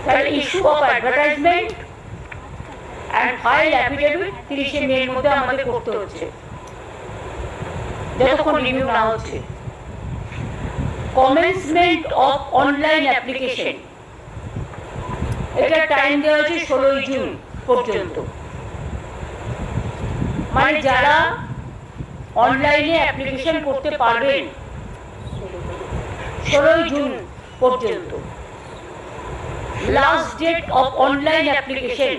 তাহলে issue of advertisement and file affidavit 30 মের মধ্যে আমাদের করতে হচ্ছে, যতক্ষণ রিভিউ না হচ্ছে। কমেন্সমেন্ট অফ অনলাইন অ্যাপ্লিকেশন, এটা টাইম দেওয়া হয়েছে 16 জুন পর্যন্ত। মানে যারা অনলাইনে অ্যাপ্লিকেশন করতে পারবেন 16 জুন পর্যন্ত। Last date of online application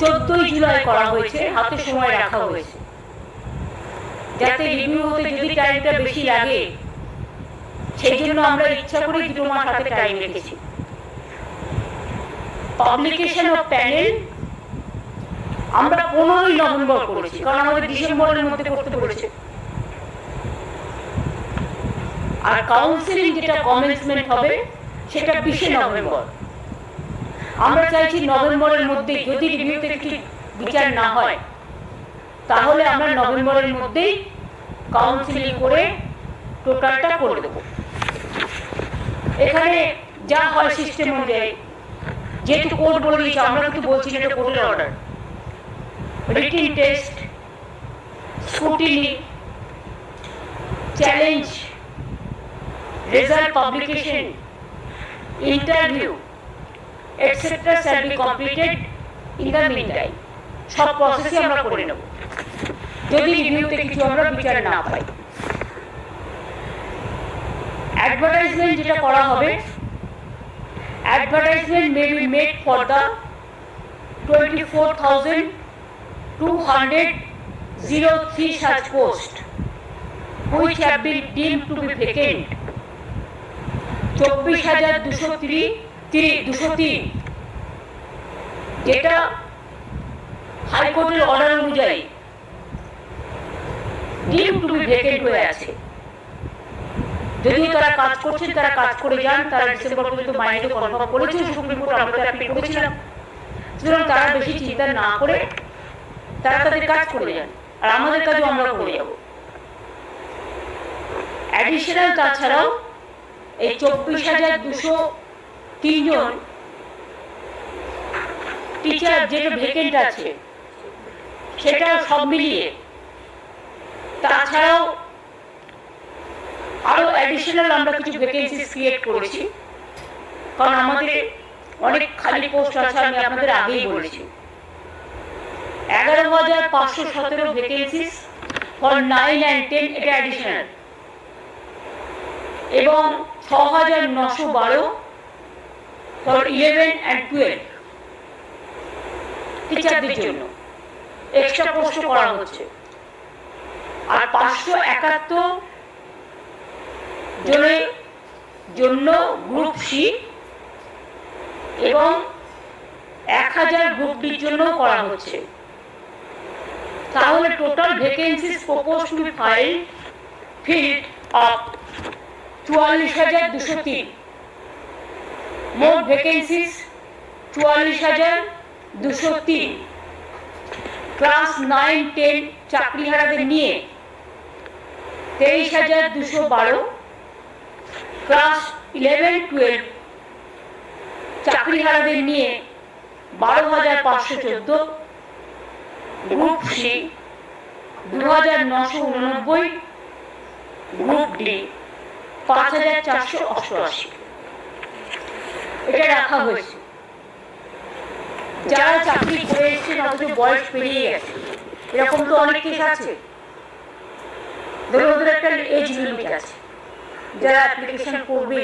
14 July করা হয়েছে, হাতে সময় রাখা হয়েছে, যাতে রিভিউ হতে যদি টাইমটা বেশি লাগে সেই জন্য আমরা ইচ্ছা করে 2 মাস হাতে টাইম রেখেছি। পাবলিকেশন অফ প্যানেল আমরা 15 নভেম্বর করেছি, কারণ আমাদের ডিসেম্বরের মধ্যে করতে বলেছে। আর কাউন্সিলিং যেটা কমেন্সমেন্ট হবে সেটা 20 নভেম্বর। আমরা চাইছি নভেম্বরের মধ্যে, যদি রিভিউতে কিছু বিচার না হয় তাহলে আমরা নভেম্বরের মধ্যেই কাউন্সিলিং করে টোটালটা করে দেব। এখানে যা হয় সিস্টেম অনুযায়ী, যেহেতু কোর্ট বলে দিয়েছে, আমরা কিন্তু বলছি না এটা কোর্টের order. Written test, scrutiny, challenge, result publication, interview etc. shall be completed in the meantime. সব প্রসেসই আমরা করে নেব যদি রিভিউতে কিছু আমরা বিচার না পাই। অ্যাডভার্টাইজমেন্ট যেটা করা হবে, advertisement may be made for the 24,203 such posts which have been deemed to be vacant। 24,203 যেটা হাইকোর্টের অর্ডার অনুযায়ী ডিম টু বি ভ্যাকেন্ট হয়ে আছে। যদিও তারা কাজ করছেন, তারা কাজ করে যান, তারা ডিসেম্বর পর্যন্ত মাইনে কনফার্ম করেছেন, সুপ্রিম কোর্ট আমরা তো অ্যাপিল করেছিলাম। সুতরাং তারা বেশি চিন্তা না করে তারা তাদের কাজ করে যান, আর আমাদের কাজও আমরা করে যাব। অ্যাডিশনাল তাছাড়াও এই 24,203 জন টিচার যেটা ভ্যাকেন্ট আছে সেটা সব মিলিয়ে, তাছাড়াও আরো অ্যাডিশনাল আমরা কিছু ভ্যাকেন্সি ক্রিয়েট করেছি, কারণ আমাদের অনেক খালি পোস্ট আছে। আমি আপনাদের আগেই বলেছি 11,517 ভ্যাকেন্সি ফর 9 and 10, এটা অ্যাডিশনাল, এবং 6,912 ফর 11 and 12 টিচারদের জন্য এক্সট্রা পোস্ট করা হচ্ছে। আর 571 জনের জন্য গ্রুপ সি এবং 1000 গ্রুপ ডির জন্য করা হচ্ছে। তাহলে total vacancies propose to B field of 44,203। মোট ভ্যাকেন্সিস 44,203। ক্লাস 9-10 চাকরিহারাদের নিয়ে 23,212, ক্লাস 11-12 চাকরিহারাদের নিয়ে 12,514, গ্রুপ সি 2,989, গ্রুপ ডি 5,488। এটা রাখা হয়েছে। যারা চাকরি করে এসেছেন অথচ বয়স পেরিয়ে গেছে, এরকম তো অনেক কেস আছে। ধরুন ওদের একটা এজ লিমিট আছে, যারা অ্যাপ্লিকেশন করবে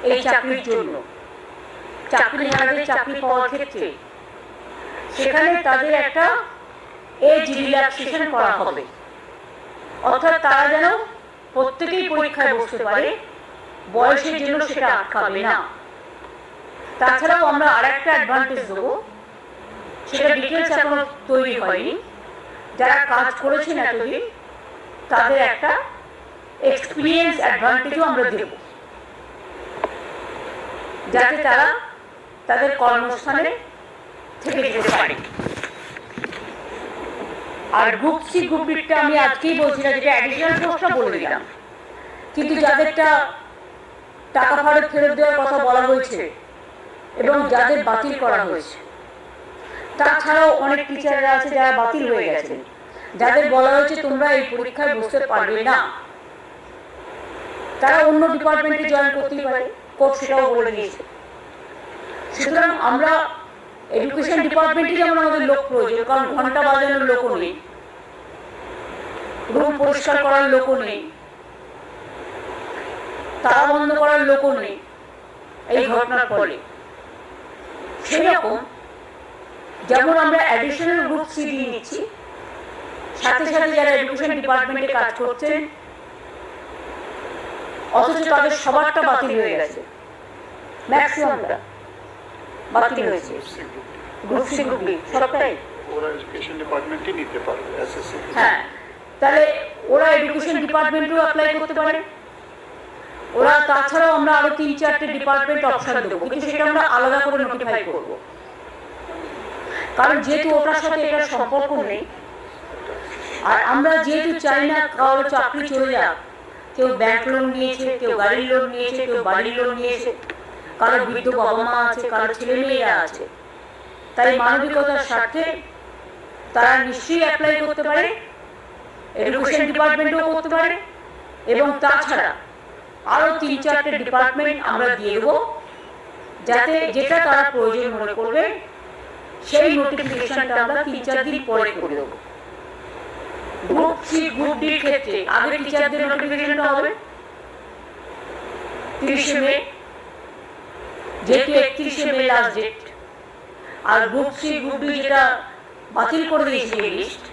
এই চাকরির জন্য, চাকরিহারাদের চাকরি পাওয়ার ক্ষেত্রে সেখানে তাদের একটা এজ রিল্যাক্সেশন করা হবে, অর্থাৎ তারা যেন প্রত্যেকেই পরীক্ষায় বসতে পারে, বয়সের জন্য সেটা আটকাবে না। তাছাড়াও আমরা আরেকটা অ্যাডভান্টেজ দেবো, সেটা ডিটেলস এখনো তৈরি হয়নি। যারা কাজ করেছেন এতদিন তাদের একটা এক্সপিরিয়েন্স অ্যাডভান্টেজও আমরা দেব, যাতে তারা তাদের কর্মস্থানে থেকে যেতে পারে। আর গ্রুপ সি গ্রুপ ডিটা আমি আজকেই বলছি না, যেটা অ্যাডিশনাল পোস্টটা বলে দিলাম, কিন্তু যাদেরটা টাকা ফেরত দেওয়ার কথা বলা হয়েছে এবং যাদের বাতিল করা হয়েছে। তাছাড়াও অনেক টিচাররা আছে যারা বাতিল হয়ে গেছেন, যাদের বলা হয়েছে তোমরা এই পরীক্ষায় বসতে পারবে না, তারা অন্য ডিপার্টমেন্টে জয়েন করতেই পারে, কোর্ট সেটাও বলে দিয়েছে। সুতরাং আমরা এডুকেশন ডিপার্টমেন্টে যেমন আমাদের লোক প্রয়োজন, কারণ ঘন্টা বাজানোর লোকও নেই, রুম পরিষ্কার করার লোকও নেই, তালা বন্ধ করার লোকও নেই এই ঘটনার ফলে। সেরকম যেমন আমরা অ্যাডিশনাল গ্রুপ সি দিয়ে নিচ্ছি, সাথে সাথে যারা এডুকেশন ডিপার্টমেন্টে কাজ করছেন অথচ তাদের সবারটা বাতিল হয়ে গেছে, ম্যাক্সিমামটা বাতিল হয়েছে, গ্রুপ সি গ্রুপ বি সবটাই ওরা এডুকেশন ডিপার্টমেন্টই নিতে পারবে এসএসসি। হ্যাঁ, তাহলে ওরা এডুকেশন ডিপার্টমেন্টেও অ্যাপ্লাই করতে পারে। ওরা তাছাড়াও আমরা আরো 3-4টে ডিপার্টমেন্ট অপশন দেবো, কিন্তু সেটা আমরা আলাদা করে নোটিফাই করবো, কারণ যেহেতু ওটার সাথে এটার সম্পর্ক নেই। আর আমরা যেহেতু চাই না কারো চাকরি চলে যাক, কেউ ব্যাংক লোন নিয়েছে, কেউ গাড়ির লোন নিয়েছে, কেউ বাড়ির লোন নিয়েছে, কারো বৃদ্ধ বাবা মা আছে, কারো ছেলে মেয়েরা আছে, তাই মানবিকতার স্বার্থে তারা নিশ্চয়ই অ্যাপ্লাই করতে পারে, এডুকেশন ডিপার্টমেন্টও করতে পারে, এবং তাছাড়া আরো 3-4টে ডিপার্টমেন্ট আমরা দিয়ে দেবো, যাতে যেটা তারা প্রয়োজন মনে করবে সেই নোটিফিকেশনটা আমরা 3-4 দিন পরে করে দেবো। গ্রুপ সি গ্রুপ ডির ক্ষেত্রে আগে টিচারদের নোটিফিকেশনটা হবে 30 মে, যেহেতু 31 মে লাস্ট ডেট। আর গ্রুপ সি গ্রুপ ডি যেটা বাতিল করে দিয়েছে এই লিস্ট,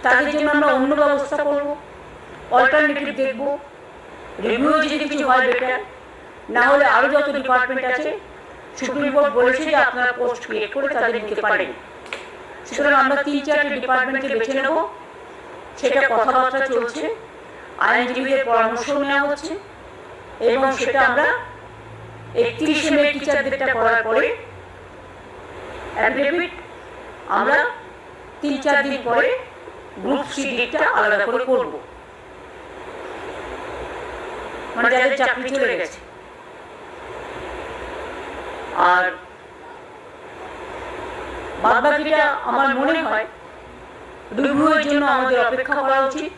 তাদের জন্য আমরা অন্য ব্যবস্থা করবো, অল্টারনেটিভ দেখবো, রিভিউ যদি কিছু হয় বেটার, না হলে আরো যত ডিপার্টমেন্ট আছে সুপ্রিম কোর্ট বলেছে যে আপনারা পোস্ট ক্রিয়েট করে তাদের নিতে পারেন। সুতরাং আমরা 3-4টে ডিপার্টমেন্টকে বেছে নেব, সেটা কথাবার্তা চলছে, আইনজীবীদের পরামর্শ নেওয়া হচ্ছে, এবং সেটা আমরা 31 মে টিচারদেরটা করার পরে অ্যাফিডেভিট আমরা 3-4 দিন পরে গ্রুপ সি ডিটা আলাদা করে করবো, মানে যাদের চাকরি চলে গেছে। আর বাদ বাকিটা আমার মনে হয় রিভিউয়ের জন্য আমাদের অপেক্ষা করা উচিত।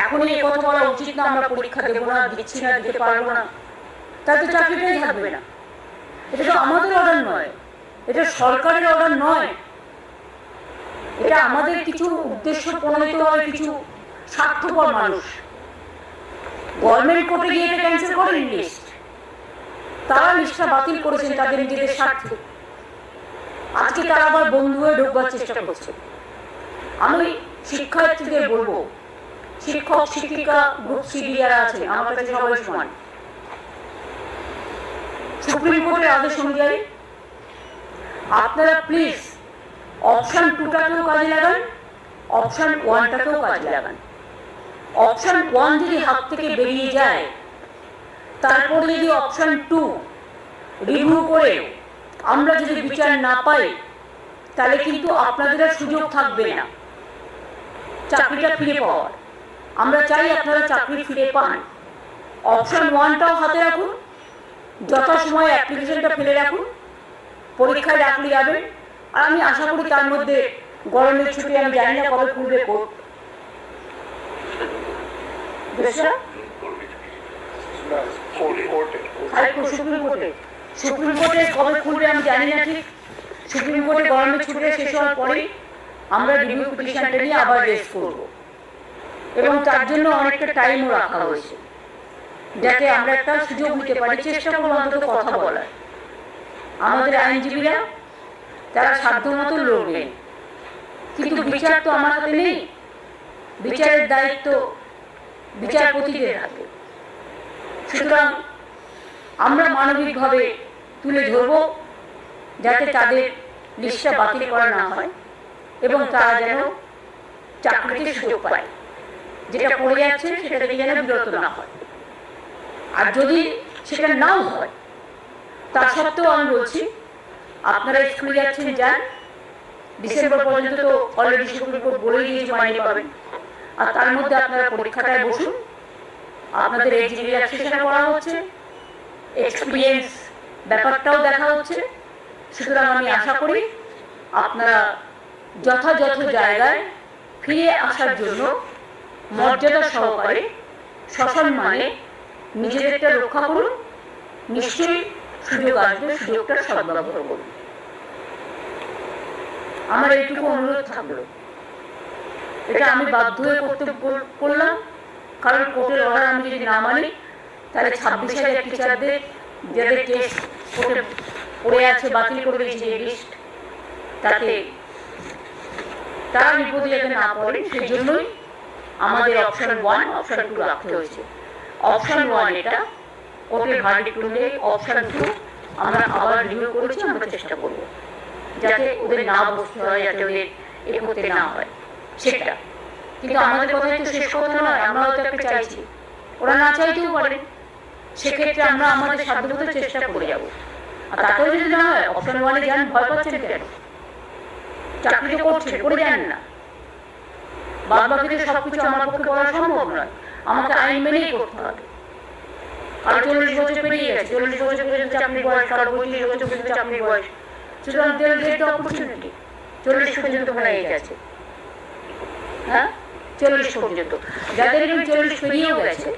এখনই এই কথা বলা উচিত না আমরা পরীক্ষা দেবো না, দিচ্ছি না, দিতে পারবো না, তাতে চাকরিটাই থাকবে না। এটা তো আমাদের অর্ডার নয়, এটা সরকারের অর্ডার নয়, এটা আমাদের কিছু উদ্দেশ্য প্রণোদিতভাবে কিছু স্বার্থপর মানুষ গভর্নমেন্ট কোর্টে গিয়ে এটা ক্যান্সেল করেন লিস্ট, তারা লিস্টটা বাতিল করেছেন তাদের নিজেদের স্বার্থে। আজকে তারা আবার বন্ধু হয়ে ঢোকবার চেষ্টা করছে। আমি শিক্ষার্থীদের বলবো, শিক্ষক শিক্ষিকা গ্রুপ সি যারা আছে আমার কাছে সবাই সমান। সুপ্রিম কোর্টের আদেশ অনুযায়ী আপনারা প্লিজ অপশন 2টাকেও কাজে লাগান, অপশন 1টাকেও কাজে লাগান। অপশন 1 যদি হাত থেকে বেরিয়ে যায়, তারপরে যদি অপশন 2 রিভিউ করে আমরা যদি বিচার না পাই, তাহলে কিন্তু আপনাদের আর সুযোগ থাকবে না চাকরিটা ফিরে পাওয়ার। আমরা চাই আপনারা চাকরি ফিরে পান। অপশন 1টাও হাতে রাখুন, যথাসময়ে অ্যাপ্লিকেশনটা ফেলে রাখুন, পরীক্ষায় ডাকলে যাবেন। আর আমি আশা করি তার মধ্যে গরমের ছুটি, আমি জানি না কবে খুলবে কোর্ট, সুপ্রিম কোর্টে কবে খুলবে আমি জানি না ঠিক। সুপ্রিম কোর্টে গরমের ছুটি শেষ হওয়ার পরেই আমরা রিভিউ পিটিশনটা নিয়ে আবার রেজ করব, এবং তার জন্য অনেকটা টাইমও রাখা হয়েছে, যাতে আমরা একটা সুযোগ নিতে পারি, চেষ্টা করবো অন্তত কথা বলার। আমাদের আইনজীবীরা তারা সাধ্যমতো লড়বেন, কিন্তু বিচার তো আমার হাতে নেই, বিচারের দায়িত্ব বিচারপতিদের হাতে। সুতরাং আমরা মানবিকভাবে তুলে ধরব যাতে তাদের লিস্টটা বাতিল করা না হয় এবং তারা যেন চাকরিতে সুযোগ পায়, যেটা পড়ে যাচ্ছে সেটা থেকে যেন বিরত না হয়। আর যদি সেটা নাও হয়, তা সত্ত্বেও আমি বলছি আপনারা স্কুলে যাচ্ছেন যান, ডিসেম্বর পর্যন্ত তো অলরেডি সুপ্রিম কোর্ট বলেই দিয়েছে মাইনে পাবেন, আর তার মধ্যে আপনারা পরীক্ষাটায় বসুন, আপনাদের এজ রিল্যাক্সেশন করা হচ্ছে, এক্সপিরিয়েন্স ব্যাপারটাও দেখা হচ্ছে। সুতরাং আমি আশা করি আপনারা যথাযথ জায়গায় ফিরে আসার জন্য মর্যাদা সহকারে সসম্মানে নিজেদেরটা রক্ষা করুন। নিশ্চয়ই সুযোগ আসবে, সুযোগটা সদ্ব্যবহার করুন। আমার এইটুকু অনুরোধ থাকলো। এটা আমি বাধ্য হয়ে করতে করলাম, কারণ কোর্টের অর্ডার আমি যদি না মানি তাহলে 26,000 টিচারদের যাদের কেস কোর্টে পড়ে আছে, বাতিল করে দিয়েছে এই লিস্ট, তাতে তারা বিপদে যাতে না পড়ে সেই জন্যই আমাদের অপশন 1 অপশন 2 রাখতে হয়েছে। অপশন 1 এটা কোর্টের ভার্ডিক্ট অনুযায়ী, অপশন 2 আমরা আবার রিভিউ করেছি, আমরা চেষ্টা করব যাতে ওদের না বসতে হয়, যাতে ওদের এ করতে না হয় সেটা। কিন্তু আমাদের কথাই তো শেষ কথা নয়, আমরাও তো একটা চাইছি, ওরা না চাইতেও পারে। সেক্ষেত্রে আমরা আমাদের সাধ্যমতো চেষ্টা করে যাব। আর তাতেও যদি না হয় অপশন 1-এ যান। ভয় পাচ্ছেন কেন? চাকরি তো করছেন, করে যান না। বাদ বাকিতে সবকিছু আমার পক্ষে করা সম্ভব নয়, আমাকে আইন মেনেই করতে হবে। কারো 40 বছর পেরিয়ে গেছে, 40 বছর পর্যন্ত চাকরির বয়স, কারো 35 বছর পর্যন্ত চাকরির বয়স। সুতরাং অপরচুনিটি 40 পর্যন্ত হয়ে গেছে। হ্যাঁ, 40 পর্যন্ত যাদের 40 পেরিয়েও গেছে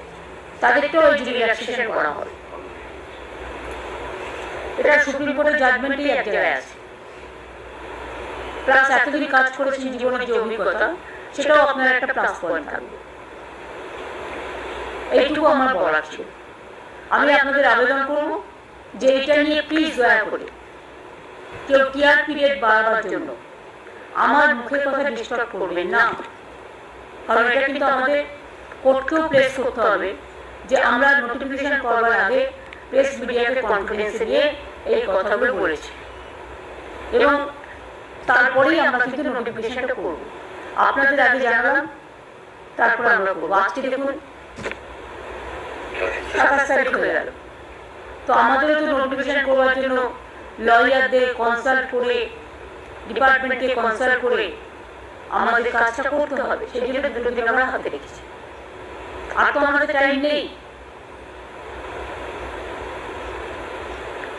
তাদেরকেও ওই রিল্যাক্সেশন করা হয়। এটা সুপ্রিম কোর্টের জাজমেন্টেই এক জায়গায় আছে। প্লাস এতদিন কাজ করেছেন, জীবনের যে অভিজ্ঞতা সেটাও আপনার একটা প্লাস পয়েন্ট থাকবে। এইটুকু আমার বলার ছিল। আমি আপনাদের আবেদন করব যে এটা নিয়ে প্লিজ দয়া করে কেউ টিআর পিরিয়ড বাড়াবার জন্য আমার মুখের কথা ডিস্টার্ব করবেন না। কারণ এটা কিন্তু আমাদের কোর্টকেও প্লেস করতে হবে যে আমরা নোটিফিকেশন করবার আগে প্রেস মিডিয়াকে কনফিডেন্সে নিয়ে এই কথাগুলো বলেছি, এবং তারপরেই আমরা কিন্তু নোটিফিকেশনটা করব। আপনাদের আগে জানালাম, তারপরে আমরা করবো। আজকে দেখুন 27 তারিখ হয়ে গেল, তো আমাদেরও তো নোটিফিকেশন করবার জন্য লয়ারদের কনসাল্ট করে, ডিপার্টমেন্টকে কনসাল্ট করে আমাদের কাজটা করতে হবে। সেই জন্য 2 দিন আমরা হাতে রেখেছি। আর তো আমাদের টাইম নেই।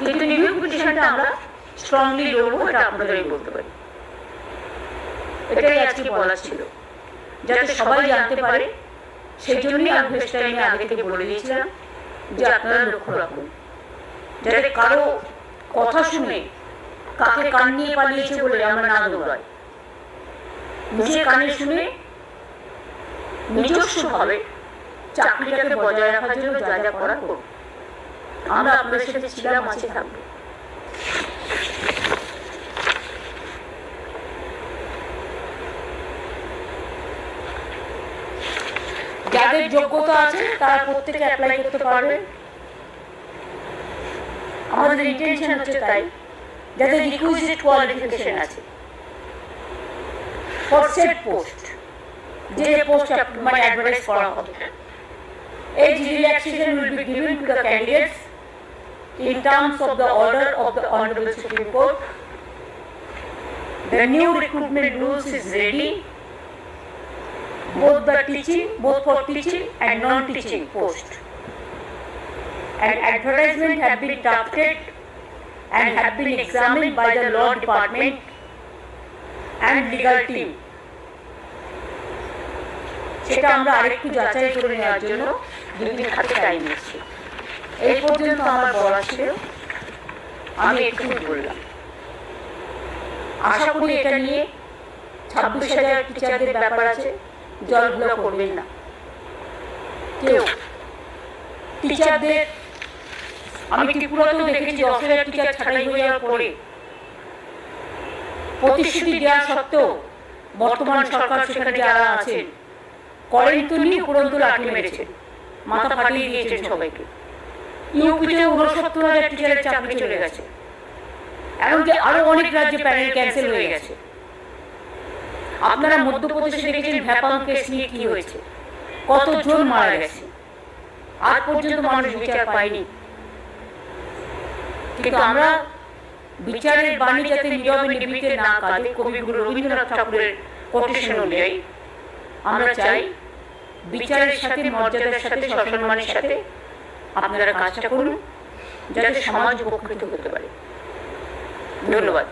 কিন্তু রিভিউ পিটিশনটা আমরা স্ট্রংলি লড়বো, এটা আপনাদের আমি বলতে পারি। এটাই আজকে বলার ছিল, যাতে সবাই জানতে পারে। সেই জন্যই আমি ফেস টাইমে আগে থেকে বলে দিয়েছিলাম যে আপনারা লক্ষ্য রাখুন, যাতে কারো কথা শুনে কাকে কান নিয়ে পালিয়েছে বলে আমরা না দৌড়াই। নিজে কানে শুনে নিজস্বভাবে চাকরিটাকে বজায় রাখার জন্য যা যা করার করুন। আমরা আপনাদের সাথে ছিলাম, আছে, থাকবো। যাদের যোগ্যতা আছে তারা প্রত্যেকে অ্যাপ্লাই করতে পারবে। আমাদের ইন্টেনশন হচ্ছে তাই, যাদের রিকুইজিট কোয়ালিফিকেশন আছে ফর সেট পোস্ট, যে পোস্ট মানে অ্যাডভার্টাইজ করা হবে, age relaxation will be given to the candidates in terms of the order of the Honorable Supreme Court. The new recruitment rules is ready, both for teaching and non-teaching post. An advertisement have been drafted and have been examined by the law department and legal team. সেটা আমরা আরেকটু যাচাই করে নেওয়ার জন্য 2 দিন হাতে time নিচ্ছি। এই পর্যন্ত আমার বলা ছিল, আমি একটু বললাম। আশা করি এটা নিয়ে 26,000 টিচারদের ব্যাপার আছে, জলগুলো করবেন না কেউ। টিচারদের আমি ত্রিপুরাতেও দেখেছি 10,000 টিচার ছাঁটাই হয়ে যাওয়ার পরে প্রতিশ্রুতি দেওয়া সত্ত্বেও বর্তমান সরকার সেখানে যারা আছেন করেন তো নিয়ে উপরন্তু লাঠি মেরেছেন, মাথা ফাটিয়ে দিয়েছেন সবাইকে। ইউপিতে 69,000 টিচারের চাকরি চলে গেছে, এমনকি আরো অনেক রাজ্যে প্যানেল ক্যান্সেল হয়ে গেছে। আপনারা মধ্যপ্রদেশে দেখেছেন ভ্যাপাম কেস নিয়ে কি হয়েছে, কতজন মারা গেছে, আজ পর্যন্ত মানুষ বিচার পায়নি। কিন্তু আমরা বিচারের বাণী যাতে নীরবে নিভৃতে না কাঁদে, কবিগুরু রবীন্দ্রনাথ ঠাকুরের কোটেশন অনুযায়ী আমরা চাই বিচারের সাথে, মর্যাদার সাথে, সসম্মানের সাথে আপনারা কাজটা করুন, যাতে সমাজ উপকৃত হতে পারে। ধন্যবাদ।